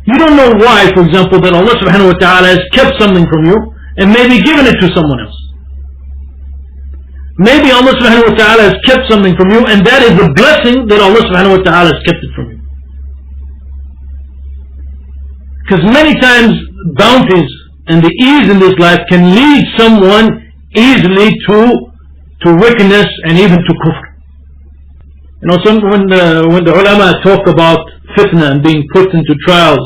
You don't know why, for example, that Allah subhanahu wa ta'ala has kept something from you and maybe given it to someone else. Maybe Allah subhanahu wa ta'ala has kept something from you, and that is a blessing that Allah subhanahu wa ta'ala has kept it from you. Because many times bounties and the ease in this life can lead someone easily to wickedness and even to kufr. You know, when the ulama talk about fitna and being put into trials,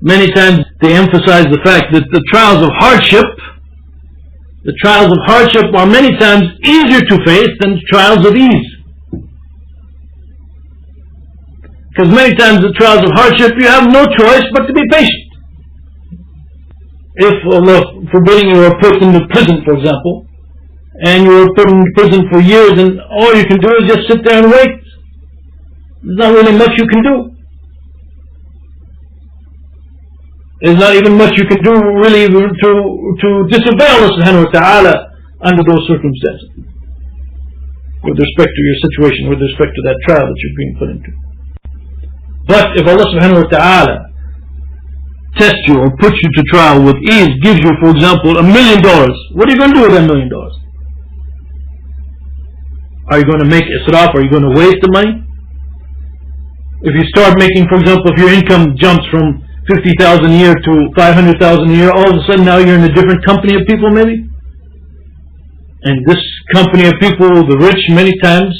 many times they emphasize the fact that the trials of hardship are many times easier to face than trials of ease. Because many times the trials of hardship, you have no choice but to be patient. If, Allah forbidding, you are put into prison, for example, and you are put in prison for years, and all you can do is just sit there and wait. There's not really much you can do. There's not even much you can do really to disobey Allah subhanahu wa ta'ala under those circumstances, with respect to your situation, with respect to that trial that you're being put into. But if Allah subhanahu wa ta'ala tests you or puts you to trial with ease, gives you, for example, $1 million, what are you going to do with that $1 million? Are you going to make israf? Are you going to waste the money? If you start making, for example, if your income jumps from 50,000 a year to 500,000 a year, all of a sudden now you're in a different company of people maybe? And this company of people, the rich, many times,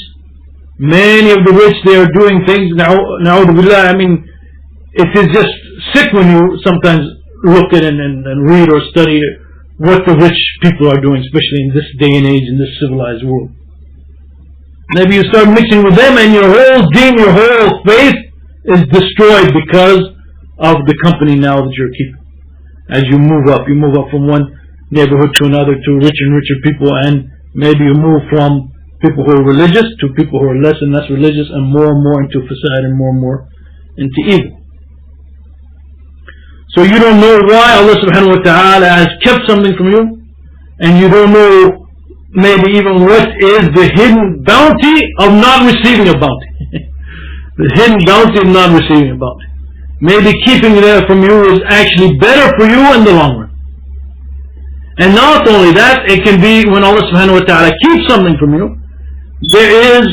many of the rich, they are doing things, na'udhu-billah, I mean, it is just sick when you sometimes look at and read or study what the rich people are doing, especially in this day and age, in this civilized world. Maybe you start mixing with them and your whole deen, your whole faith is destroyed because of the company now that you're keeping. As you move up from one neighborhood to another, to richer and richer people, and maybe you move from people who are religious to people who are less and less religious, and more into fasad and more into evil. So you don't know why Allah subhanahu wa ta'ala has kept something from you, and you don't know maybe even what is the hidden bounty of not receiving a bounty. The hidden bounty of not receiving a bounty. Maybe keeping it there from you is actually better for you in the long run. And not only that, it can be when Allah subhanahu wa ta'ala keeps something from you, there is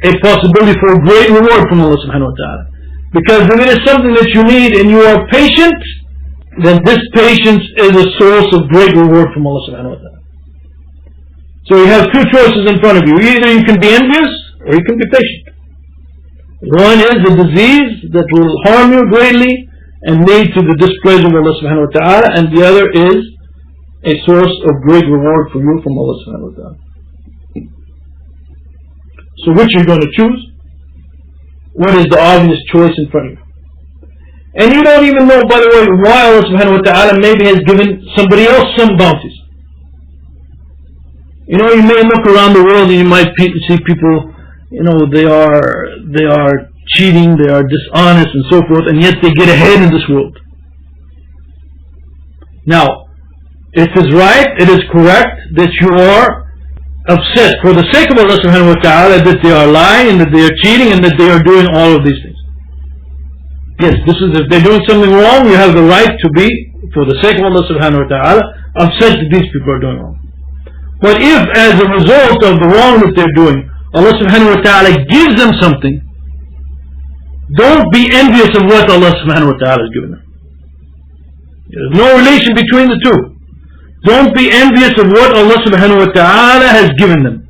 a possibility for a great reward from Allah subhanahu wa ta'ala. Because if it is something that you need and you are patient, then this patience is a source of great reward from Allah subhanahu wa ta'ala. So you have two choices in front of you. Either you can be envious or you can be patient. One is a disease that will harm you greatly and lead to the displeasure of Allah subhanahu wa ta'ala, and the other is a source of great reward for you from Allah subhanahu wa ta'ala. So which are you going to choose? What is the obvious choice in front of you? And you don't even know, by the way, why Allah subhanahu wa ta'ala maybe has given somebody else some bounties. You know, you may look around the world and you might see people, you know, they are cheating, they are dishonest and so forth, and yet they get ahead in this world. Now, it is right, it is correct that you are upset for the sake of Allah subhanahu wa ta'ala that they are lying and that they are cheating and that they are doing all of these things. Yes, if they're doing something wrong, you have the right to be, for the sake of Allah subhanahu wa ta'ala, upset that these people are doing wrong. But if as a result of the wrong that they're doing, Allah subhanahu wa ta'ala gives them something, don't be envious of what Allah subhanahu wa ta'ala has given them. There's no relation between the two. Don't be envious of what Allah subhanahu wa ta'ala has given them.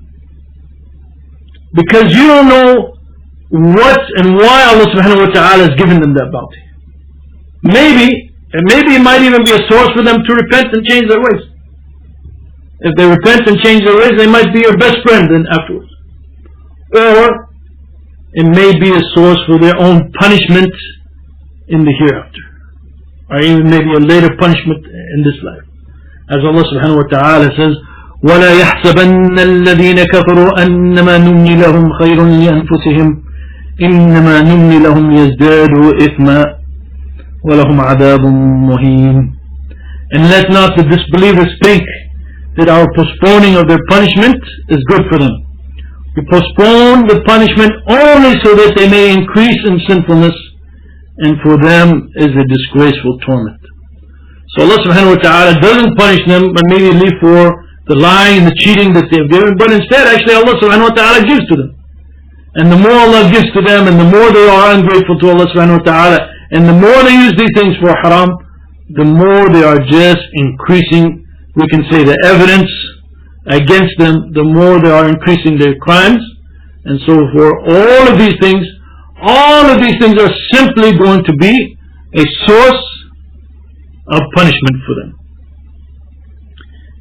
Because you don't know what and why Allah subhanahu wa ta'ala has given them that bounty. Maybe it might even be a source for them to repent and change their ways. If they repent and change their ways, they might be your best friend then afterwards. Or it may be a source for their own punishment in the hereafter. Or even maybe a later punishment in this life. As Allah subhanahu wa ta'ala says, وَلَا يَحْسَبَنَّ الَّذِينَ كَفَرُوا أَنَّمَا نُمْلِي لَهُمْ خَيْرٌ لِأَنفُسِهِمْ إِنَّمَا نُمْلِي لَهُمْ يَزْدَادُوا إِثْمًا وَلَهُمْ عَذَابٌ مُهِينٌ. And let not the disbelievers think that our postponing of their punishment is good for them. We postpone the punishment only so that they may increase in sinfulness, and for them is a disgraceful torment. So Allah subhanahu wa ta'ala doesn't punish them immediately for the lying and the cheating that they've given, but instead actually Allah subhanahu wa ta'ala gives to them. And the more Allah gives to them, and the more they are ungrateful to Allah subhanahu wa ta'ala, and the more they use these things for haram, the more they are just increasing, we can say, the evidence against them, the more they are increasing their crimes. And so for all of these things are simply going to be a source of punishment for them.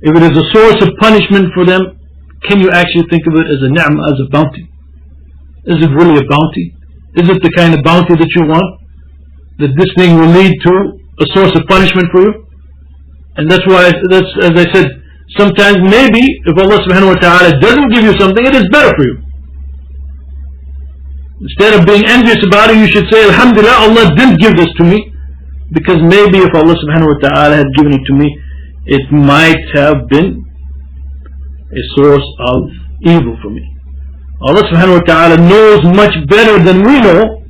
If it is a source of punishment for them, can you actually think of it as a ni'mah, as a bounty? Is it really a bounty? Is it the kind of bounty that you want? That this thing will lead to a source of punishment for you? And that's why, as I said, sometimes maybe if Allah subhanahu wa ta'ala doesn't give you something, it is better for you. Instead of being envious about it, you should say, Alhamdulillah, Allah didn't give this to me, because maybe if Allah subhanahu wa ta'ala had given it to me, it might have been a source of evil for me. Allah subhanahu wa ta'ala knows much better than we know.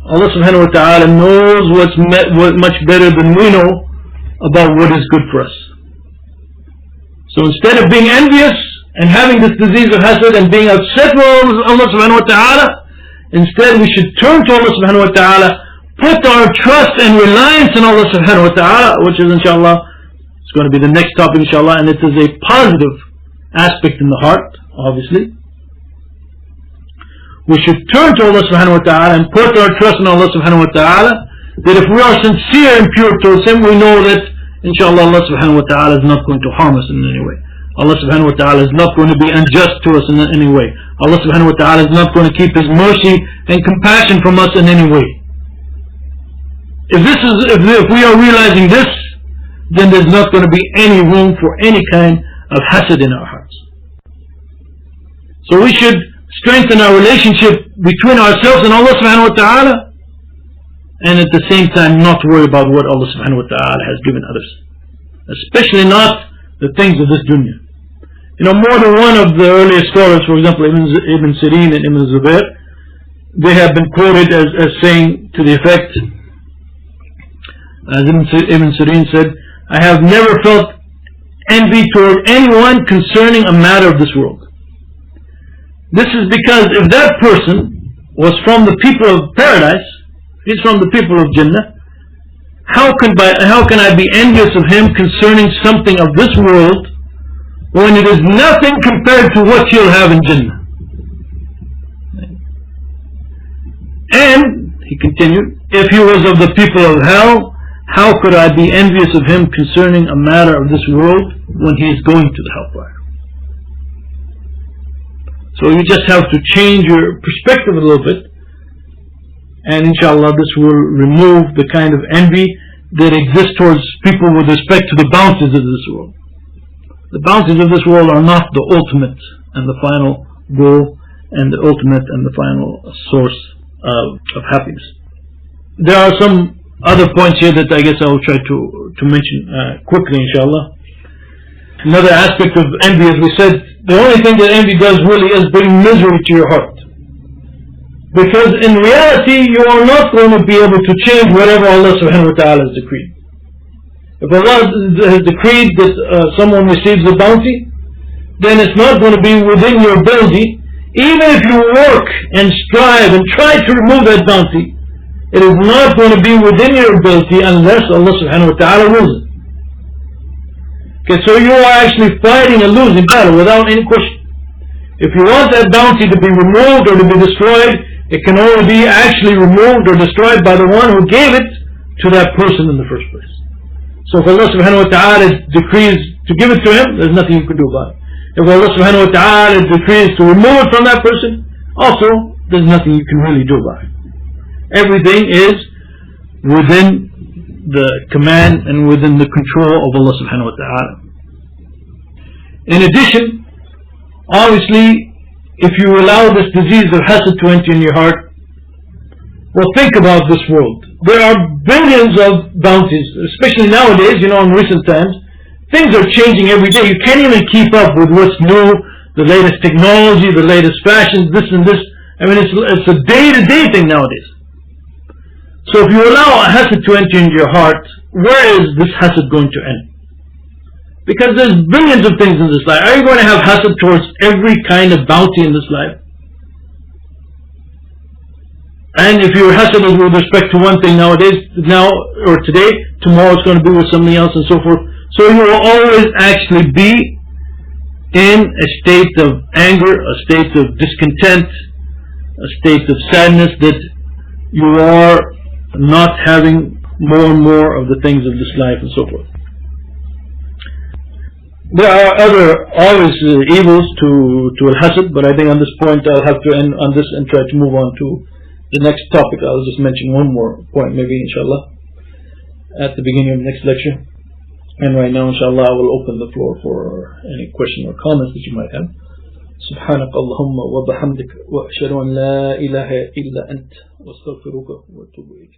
Allah subhanahu wa ta'ala knows much better than we know about what is good for us. So instead of being envious and having this disease of hasad and being upset with Allah subhanahu wa ta'ala, instead we should turn to Allah subhanahu wa ta'ala, put our trust and reliance in Allah subhanahu wa ta'ala, which is inshallah, it's going to be the next topic inshallah, and it is a positive aspect in the heart, obviously. We should turn to Allah subhanahu wa ta'ala and put our trust in Allah subhanahu wa ta'ala, that if we are sincere and pure towards Him, we know that inshallah Allah subhanahu wa ta'ala is not going to harm us in any way. Allah subhanahu wa ta'ala is not going to be unjust to us in any way. Allah subhanahu wa ta'ala is not going to keep His mercy and compassion from us in any way. If we are realizing this, then there's not going to be any room for any kind of hasad in our hearts. So we should strengthen our relationship between ourselves and Allah subhanahu wa ta'ala, and at the same time not worry about what Allah subhanahu wa ta'ala has given others, especially not the things of this dunya. You know, more than one of the earlier scholars, for example Ibn Sirin and Ibn Zubair, they have been quoted as saying to the effect, as Ibn Sirin said, I have never felt envy toward anyone concerning a matter of this world. This is because if that person was from the people of paradise, He's from the people of Jannah. How can I be envious of him concerning something of this world when it is nothing compared to what he'll have in Jannah? And, he continued, if he was of the people of hell, how could I be envious of him concerning a matter of this world when he is going to the hellfire? So you just have to change your perspective a little bit, and inshallah this will remove the kind of envy that exists towards people with respect to the bounties of this world. The bounties of this world are not the ultimate and the final goal and the ultimate and the final source of happiness. There are some other points here that I guess I will try to mention quickly, inshallah. Another aspect of envy, as we said, the only thing that envy does really is bring misery to your heart. Because in reality, you are not going to be able to change whatever Allah subhanahu wa ta'ala has decreed. If Allah has decreed that someone receives a bounty, then it's not going to be within your ability. Even if you work and strive and try to remove that bounty, it is not going to be within your ability unless Allah subhanahu wa ta'ala wills it. Okay, so you are actually fighting a losing battle without any question. If you want that bounty to be removed or to be destroyed, it can only be actually removed or destroyed by the one who gave it to that person in the first place. So if Allah subhanahu wa ta'ala decrees to give it to him, there's nothing you can do about it. If Allah subhanahu wa ta'ala decrees to remove it from that person, also there's nothing you can really do about it. Everything is within the command and within the control of Allah subhanahu wa ta'ala. In addition, obviously, if you allow this disease of hasad to enter in your heart, well, think about this world. There are billions of bounties, especially nowadays, in recent times. Things are changing every day. You can't even keep up with what's new, the latest technology, the latest fashions, this and this. I mean, it's a day-to-day thing nowadays. So if you allow a hasad to enter into your heart, where is this hasad going to end? Because there's billions of things in this life. Are you going to have hasad towards every kind of bounty in this life? And if your hasad is with respect to one thing nowadays, now or today, tomorrow it's going to be with something else and so forth. So you will always actually be in a state of anger, a state of discontent, a state of sadness that you are not having more and more of the things of this life and so forth. There are other obvious evils to al-Hasad, but I think on this point I'll have to end on this and try to move on to the next topic. I'll just mention one more point, maybe, inshallah, at the beginning of the next lecture. And right now, inshallah, I will open the floor for any question or comments that you might have. سبحانك اللهم وبحمدك وأشهد أن لا إله إلا أنت وأستغفرك وأتوب إليك.